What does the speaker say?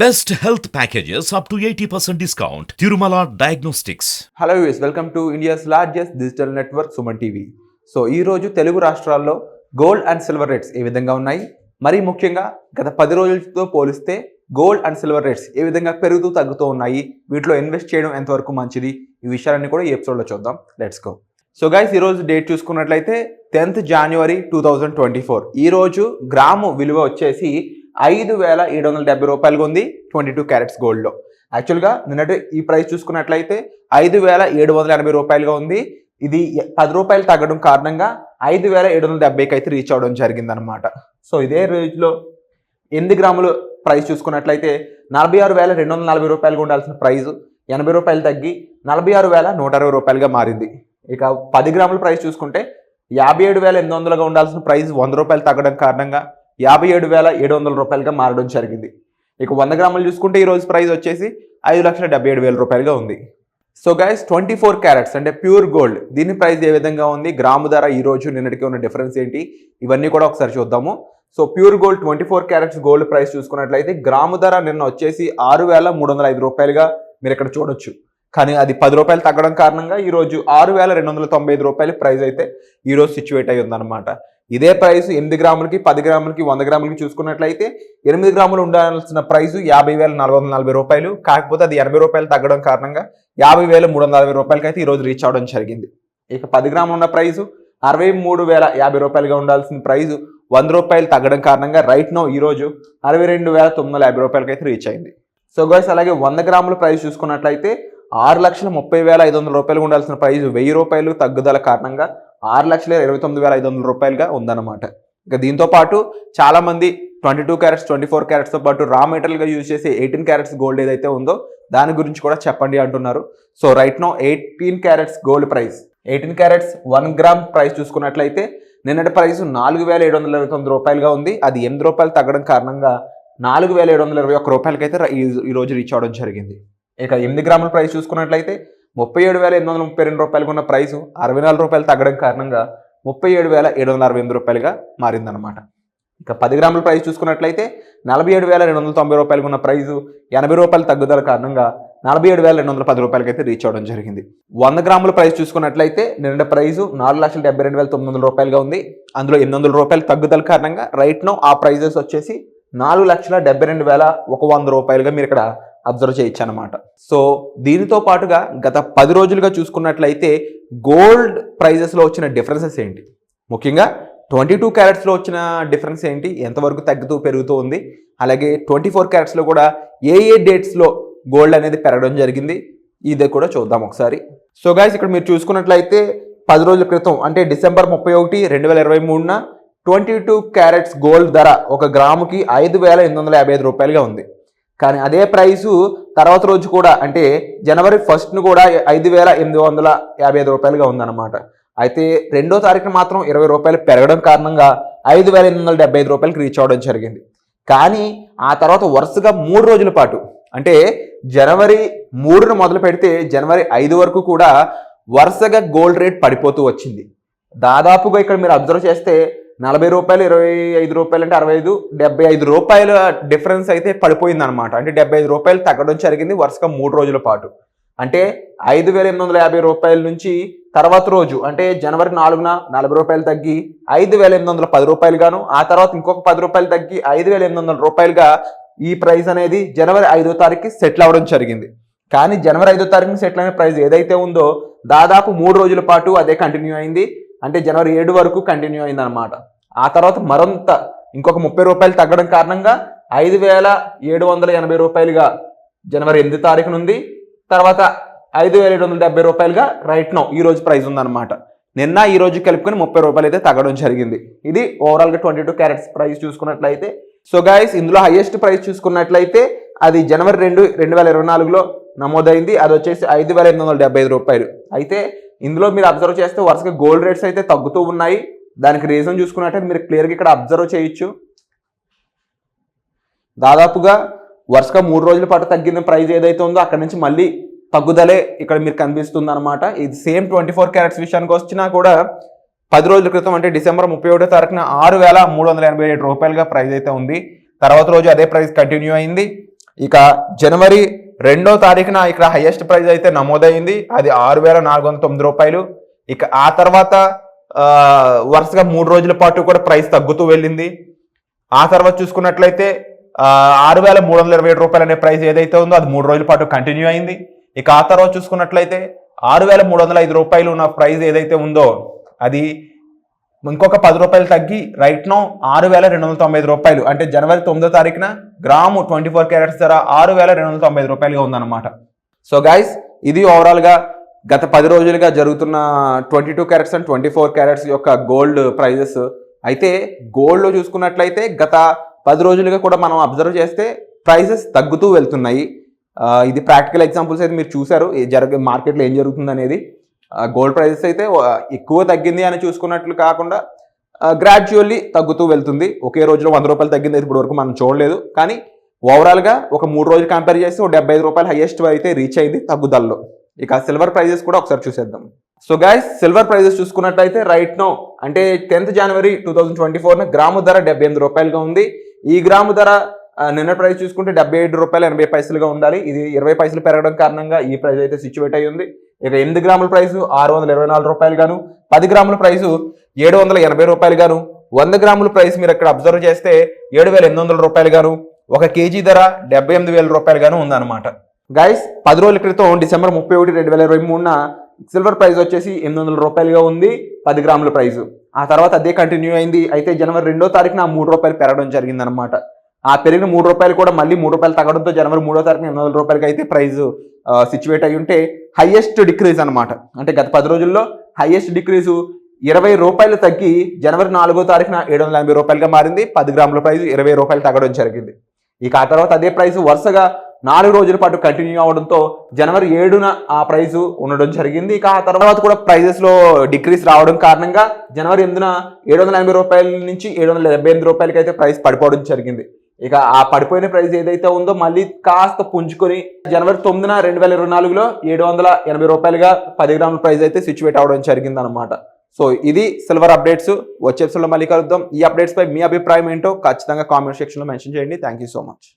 Best health packages up to 80% discount. Tirumala Diagnostics. Hello use welcome to India's largest digital network Suman TV. So ఈరోజు తెలుగు రాష్ట్రాల్లో gold and silver rates ఏ విధంగా ఉన్నాయి, మరీ ముఖ్యంగా గత 10 రోజులతో పోలిస్తే గోల్డ్ అండ్ సిల్వర్ రేట్స్ ఏ విధంగా పెరుగుతూ తగ్గుతూ ఉన్నాయి, వీటిలో ఇన్వెస్ట్ చేయడం ఎంతవరకు మంచిది, ఈ విషయాలన్నీ కూడా ఈ ఎపిసోడ్లో చూద్దాం. Let's go. సో గైస్, ఈరోజు డేట్ చూసుకున్నట్లయితే 10th January 2024. ఈరోజు గ్రాము విలువ వచ్చేసి 5,770 రూపాయలుగా ఉంది 22 క్యారెట్స్ గోల్డ్లో. యాక్చువల్గా నిన్నటి ఈ ప్రైస్ చూసుకున్నట్లయితే 5,780 రూపాయలుగా ఉంది. ఇది 10 రూపాయలు తగ్గడం కారణంగా 5,770కి అయితే రీచ్ అవ్వడం జరిగిందనమాట. సో ఇదే రోజులో 8 గ్రాములు ప్రైస్ చూసుకున్నట్లయితే 46,240 రూపాయలుగా ఉండాల్సిన ప్రైస్ 80 రూపాయలు తగ్గి 46,160 రూపాయలుగా మారింది. ఇక 10 గ్రాముల ప్రైస్ చూసుకుంటే 57,800గా ఉండాల్సిన ప్రైస్ 100 రూపాయలు తగ్గడం కారణంగా 57,700 రూపాయలుగా మారడం జరిగింది. ఇక 100 గ్రాములు చూసుకుంటే ఈరోజు ప్రైస్ వచ్చేసి 5,77,000 రూపాయలుగా ఉంది. సో గైస్, 24 క్యారెట్స్ అంటే ప్యూర్ గోల్డ్, దీని ప్రైస్ ఏ విధంగా ఉంది, గ్రాము ధర ఈ రోజు నిన్నటికి ఉన్న డిఫరెన్స్ ఏంటి, ఇవన్నీ కూడా ఒకసారి చూద్దాము. So pure gold 24 carrots gold price చూసుకున్నట్లయితే గ్రాము ధర నిన్న వచ్చేసి 6,305 రూపాయలుగా మీరు ఇక్కడ చూడొచ్చు. కానీ అది 10 రూపాయలు తగ్గడం కారణంగా ఈరోజు 6,295 రూపాయల ప్రైస్ అయితే ఈరోజు సిచ్యువేట్ అయ్యి ఉందన్నమాట. ఇదే ప్రైస్ 8 గ్రాములకి, 10 గ్రాములకి, 100 గ్రాములకి చూసుకున్నట్లయితే 8 గ్రాములు ఉండాల్సిన ప్రైస్ 50,440 రూపాయలు. కాకపోతే అది 80 రూపాయలు తగ్గడం కారణంగా 50,340 రూపాయలకి అయితే ఈరోజు రీచ్ అవ్వడం జరిగింది. ఇక 10 గ్రాములు ఉన్న ప్రైస్ 63,050 రూపాయలుగా ఉండాల్సిన ప్రైస్ 100 రూపాయలు తగ్గడం కారణంగా రైట్ నో ఈరోజు 62,950 రూపాయలకి అయితే రీచ్ అయింది. సో గైస్, అలాగే 100 గ్రాముల ప్రైస్ చూసుకున్నట్లయితే 6,30,30,500 రూపాయలు ఉండాల్సిన ప్రైస్ 1,000 రూపాయలు తగ్గుదల కారణంగా 6,29,500 రూపాయలుగా ఉందన్నమాట. ఇక దీంతో పాటు చాలా మంది 22 క్యారెట్స్ 24 క్యారెట్స్తో పాటు రా మెటీరియల్గా యూజ్ చేసే 18 క్యారెట్స్ గోల్డ్ ఏదైతే ఉందో దాని గురించి కూడా చెప్పండి అంటున్నారు. So right now 18 carats gold price, 18 carats 1 gram price చూసుకున్నట్లయితే నిన్నటి ప్రైస్ 4,729 రూపాయలుగా ఉంది. అది 8 రూపాయలు తగ్గడం కారణంగా 4,721 రూపాయలకైతే ఈరోజు రీచ్ అవ్వడం జరిగింది. ఇక 8 గ్రాముల ప్రైస్ చూసుకున్నట్లయితే 37,832 రూపాయలుగా ఉన్న ప్రైస్ 64 రూపాయలు తగ్గడం కారణంగా 37,768 రూపాయలుగా మారిందనమాట. ఇక 10 గ్రాముల ప్రైస్ చూసుకున్నట్లయితే 47,290 రూపాయలుగా ఉన్న ప్రైస్ 80 రూపాయలు తగ్గుదల కారణంగా 47,210 రూపాయలకైతే రీచ్ అవ్వడం జరిగింది. 100 గ్రాముల ప్రైస్ చూసుకున్నట్లయితే నిన్న ప్రైస్ 4,72,900 రూపాయలుగా ఉంది. అందులో 800 రూపాయలు తగ్గుదల కారణంగా రైట్ నో ఆ ప్రైజెస్ వచ్చేసి 4,72,100 రూపాయలుగా మీరు ఇక్కడ అబ్జర్వ్ చేయొచ్చు అనమాట. సో దీనితో పాటుగా గత 10 రోజులుగా చూసుకున్నట్లయితే గోల్డ్ ప్రైజెస్లో వచ్చిన డిఫరెన్సెస్ ఏంటి, ముఖ్యంగా 22 క్యారెట్స్లో వచ్చిన డిఫరెన్స్ ఏంటి, ఎంతవరకు తగ్గుతూ పెరుగుతూ ఉంది, అలాగే 24 క్యారెట్స్లో కూడా ఏ డేట్స్లో గోల్డ్ అనేది పెరగడం జరిగింది, ఇది కూడా చూద్దాం ఒకసారి. సో గైస్, ఇక్కడ మీరు చూసుకున్నట్లయితే 10 రోజుల క్రితం అంటే December 31, 2023 22 క్యారెట్స్ గోల్డ్ ధర ఒక గ్రాముకి 5,855 రూపాయలుగా ఉంది. కానీ అదే ప్రైసు తర్వాత రోజు కూడా అంటే January 1 కూడా 5,855 రూపాయలుగా ఉందన్నమాట. అయితే 2వ తారీఖున మాత్రం 20 రూపాయలు పెరగడం కారణంగా 5,875 రూపాయలకి రీచ్ అవ్వడం జరిగింది. కానీ ఆ తర్వాత వరుసగా 3 రోజుల పాటు అంటే January 3న మొదలు పెడితే January 5 వరకు కూడా వరుసగా గోల్డ్ రేట్ పడిపోతూ వచ్చింది. దాదాపుగా ఇక్కడ మీరు అబ్జర్వ్ చేస్తే 40 రూపాయలు, 25 రూపాయలు అంటే 65, 75 రూపాయల డిఫరెన్స్ అయితే పడిపోయింది అనమాట. అంటే 75 రూపాయలు తగ్గడం జరిగింది వరుసగా 3 రోజుల పాటు. అంటే 5,850 రూపాయల నుంచి తర్వాత రోజు అంటే January 4న 40 రూపాయలు తగ్గి 5,810 రూపాయలు గాను, ఆ తర్వాత ఇంకొక 10 రూపాయలు తగ్గి 5,800 రూపాయలుగా ఈ ప్రైస్ అనేది January 5వ తారీఖుకి సెటిల్ అవ్వడం జరిగింది. కానీ January 5వ తారీఖున సెటిల్ అయిన ప్రైస్ ఏదైతే ఉందో దాదాపు 3 రోజుల పాటు అదే కంటిన్యూ అయింది. అంటే January 7 వరకు కంటిన్యూ అయింది అనమాట. ఆ తర్వాత మరింత ఇంకొక 30 రూపాయలు తగ్గడం కారణంగా 5,780 రూపాయలుగా January 8 తారీఖున ఉంది. తర్వాత 5,770 రూపాయలుగా రైట్ నో ఈ రోజు ప్రైస్ ఉందన్నమాట. నిన్న ఈ రోజు కలుపుకొని 30 రూపాయలు అయితే తగ్గడం జరిగింది. ఇది ఓవరాల్గా 22 క్యారెట్స్ ప్రైస్ చూసుకున్నట్లయితే. సో గైస్, ఇందులో హైయెస్ట్ ప్రైస్ చూసుకున్నట్లయితే అది January 2, 2024లో నమోదైంది. అది వచ్చేసి 5,875 రూపాయలు. అయితే ఇందులో మీరు అబ్జర్వ్ చేస్తే వరుసగా గోల్డ్ రేట్స్ అయితే తగ్గుతూ ఉన్నాయి. దానికి రీజన్ చూసుకున్నట్లయితే మీరు క్లియర్గా ఇక్కడ అబ్జర్వ్ చేయొచ్చు. దాదాపుగా వరుసగా 3 రోజుల పాటు తగ్గిన ప్రైస్ ఏదైతే ఉందో అక్కడ నుంచి మళ్ళీ తగ్గుదలే ఇక్కడ మీరు కనిపిస్తుంది అనమాట. ఇది సేమ్ 24 క్యారెట్స్ విషయానికి వచ్చినా కూడా 10 రోజుల క్రితం అంటే December 31వ తారీఖున 6,387 రూపాయలుగా ప్రైస్ అయితే ఉంది. తర్వాత రోజు అదే ప్రైస్ కంటిన్యూ అయింది. ఇక జనవరి 2వ తారీఖున ఇక్కడ హైయెస్ట్ ప్రైస్ అయితే నమోదైంది, అది 6,409 రూపాయలు. ఇక ఆ తర్వాత వరుసగా 3 రోజుల పాటు కూడా ప్రైస్ తగ్గుతూ వెళ్ళింది. ఆ తర్వాత చూసుకున్నట్లయితే 6,327 రూపాయలు అనే ప్రైస్ ఏదైతే ఉందో అది 3 రోజుల పాటు కంటిన్యూ అయింది. ఇక ఆ తర్వాత చూసుకున్నట్లయితే 6,305 రూపాయలు ఉన్న ప్రైస్ ఏదైతే ఉందో అది ఇంకొక 10 రూపాయలు తగ్గి రైట్ నో 6,295 రూపాయలు, అంటే జనవరి 9వ తారీఖున గ్రాము 24 క్యారెట్స్ ధర 6,295 రూపాయలుగా ఉందన్నమాట. సో గైస్, ఇది ఓవరాల్గా గత 10 రోజులుగా జరుగుతున్న 22 క్యారెట్స్ అండ్ 24 క్యారెట్స్ యొక్క గోల్డ్ ప్రైజెస్. అయితే గోల్డ్లో చూసుకున్నట్లయితే గత 10 రోజులుగా కూడా మనం అబ్జర్వ్ చేస్తే ప్రైజెస్ తగ్గుతూ వెళ్తున్నాయి. ఇది ప్రాక్టికల్ ఎగ్జాంపుల్స్ అయితే మీరు చూసారు మార్కెట్లో ఏం జరుగుతుంది అనేది. గోల్డ్ ప్రైజెస్ అయితే ఎక్కువ తగ్గింది అని చూసుకున్నట్లు కాకుండా గ్రాడ్యువల్లీ తగ్గుతూ వెళ్తుంది. ఒకే రోజులో 100 రూపాయలు తగ్గింది ఇప్పుడు వరకు మనం చూడలేదు, కానీ ఓవరాల్గా ఒక 3 రోజులు కంపేర్ చేస్తే 75 రూపాయలు హైయెస్ట్ అయితే రీచ్ అయింది తగ్గుదలలో. ఇక సిల్వర్ ప్రైజెస్ కూడా ఒకసారి చూసేద్దాం. సో గైస్, సిల్వర్ ప్రైజెస్ చూసుకున్నట్లయితే రైట్ నో అంటే 10th జనవరి 2024 గ్రాము ధర 78 రూపాయలుగా ఉంది. ఈ గ్రాము ధర నిన్న ప్రైస్ చూసుకుంటే 77 రూపాయలు 80 పైసలుగా ఉండాలి. ఇది 20 పైసలు పెరగడం కారణంగా ఈ ప్రైస్ అయితే సిచ్యువేట్ అయ్యి ఉంది. ఇక 8 గ్రాముల ప్రైసు 624 రూపాయలు గాను, 10 గ్రాముల ప్రైసు 780 రూపాయలు గాను, 100 గ్రాముల ప్రైస్ మీరు అక్కడ అబ్జర్వ్ చేస్తే 7,800 రూపాయలు గాను, 1 కేజీ ధర 78,000 రూపాయలు గాను ఉందన్నమాట. గైస్, 10 రోజుల క్రితం డిసెంబర్ 31, 2023న సిల్వర్ ప్రైస్ వచ్చేసి 800 రూపాయలుగా ఉంది 10 గ్రాముల ప్రైసు. ఆ తర్వాత అదే కంటిన్యూ అయింది. అయితే జనవరి 2వ తారీఖున 3 రూపాయలు పెరగడం జరిగిందనమాట. ఆ పెరిగిన 3 రూపాయలు కూడా మళ్ళీ 3 రూపాయలు తగ్గడంతో జనవరి 3వ తారీఖున 800 రూపాయలకి అయితే ప్రైస్ సిచ్యువేట్ అయ్యి ఉంటే హైయెస్ట్ డిక్రీజ్ అనమాట. అంటే గత 10 రోజుల్లో హైయెస్ట్ డిక్రీజు 20 రూపాయలు తగ్గి జనవరి 4వ తారీఖున 780 రూపాయలుగా మారింది. 10 గ్రాముల ప్రైస్ 20 రూపాయలు తగ్గడం జరిగింది. ఇక ఆ తర్వాత అదే ప్రైస్ వరుసగా 4 రోజుల పాటు కంటిన్యూ అవడంతో జనవరి 7న ఆ ప్రైస్ ఉండడం జరిగింది. ఇక ఆ తర్వాత కూడా ప్రైజెస్ లో డిక్రీస్ రావడం కారణంగా జనవరి 8న 780 రూపాయల నుంచి 778 రూపాయలకి అయితే ప్రైస్ పడిపోవడం జరిగింది. ఇక ఆ పడిపోయిన ప్రైస్ ఏదైతే ఉందో మళ్ళీ కాస్త పుంజుకొని జనవరి 9న 2024లో 780 రూపాయలుగా 10 గ్రాముల ప్రైస్ అయితే సిచ్యువేట్ అవడం జరిగింది అనమాట. సో ఇది సిల్వర్ అప్డేట్స్. వచ్చే ఎపిసోడ్లో మళ్ళీ కలుద్దాం. ఈ అప్డేట్స్ పై మీ అభిప్రాయం ఏంటో ఖచ్చితంగా కామెంట్ సెక్షన్లో మెన్షన్ చేయండి. Thank you so much.